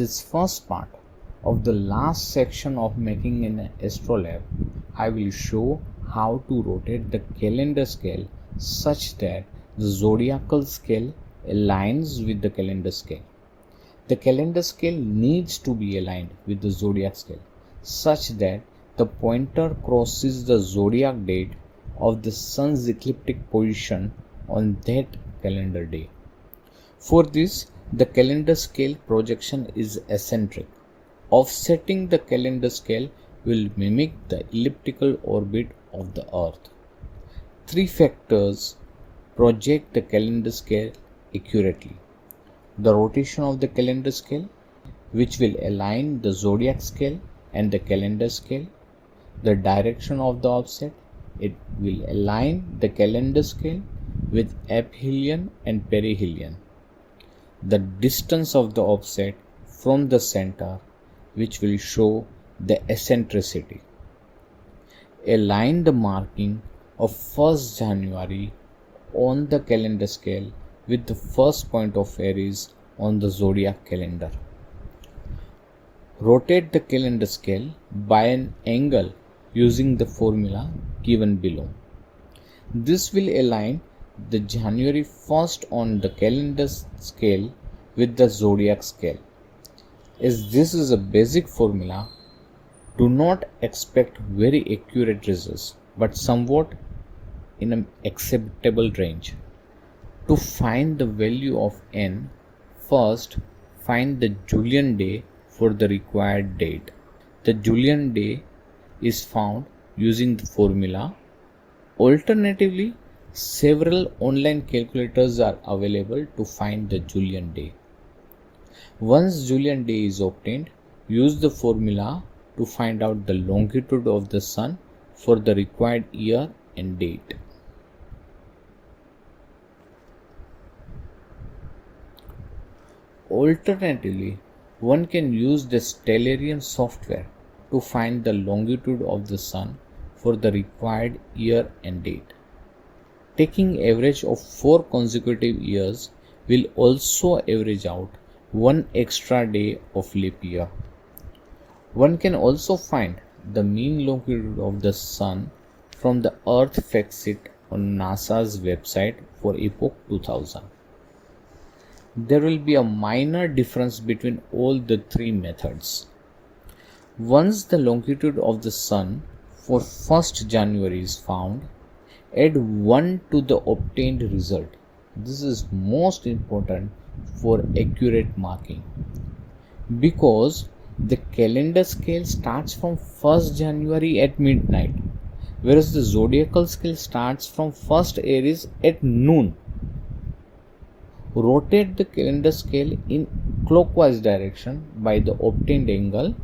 this first part of the last section of making an Astrolabe, I will show how to rotate the calendar scale such that the zodiacal scale aligns with the calendar scale. The calendar scale needs to be aligned with the zodiac scale such that the pointer crosses the zodiac date of the sun's ecliptic position on that calendar day. For this, the calendar scale projection is eccentric. Offsetting the calendar scale will mimic the elliptical orbit of the Earth. Three factors project the calendar scale accurately: the rotation of the calendar scale, which will align the zodiac scale and the calendar scale; the direction of the offset, it will align the calendar scale with aphelion and perihelion; the distance of the offset from the center, which will show the eccentricity. Align the marking of 1st January on the calendar scale with the first point of Aries on the zodiac calendar. Rotate the calendar scale by an angle using the formula given below. This will align the January 1st on the calendar scale with the zodiac scale. As this is a basic formula, do not expect very accurate results, but somewhat in an acceptable range. To find the value of n, first find the Julian day for the required date. The Julian day is found using the formula. Alternatively, several online calculators are available to find the Julian day. Once Julian day is obtained, use the formula to find out the longitude of the sun for the required year and date. Alternatively, one can use the Stellarium software to find the longitude of the sun for the required year and date. Taking average of 4 consecutive years will also average out one extra day of leap year. One can also find the mean longitude of the sun from the Earth fact sheet on NASA's website for epoch 2000. There will be a minor difference between all the three methods. Once the longitude of the sun for 1st January is found, add 1 to the obtained result. This is most important for accurate marking, because the calendar scale starts from 1st January at midnight, whereas the zodiacal scale starts from 1st Aries at noon. Rotate the calendar scale in clockwise direction by the obtained angle.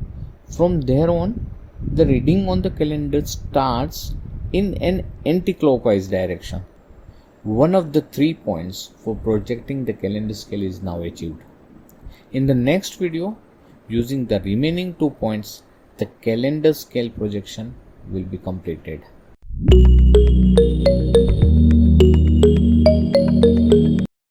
From there on, the reading on the calendar starts in an anti-clockwise direction. One of the 3 points for projecting the calendar scale is now achieved. In the next video, using the remaining 2 points, the calendar scale projection will be completed.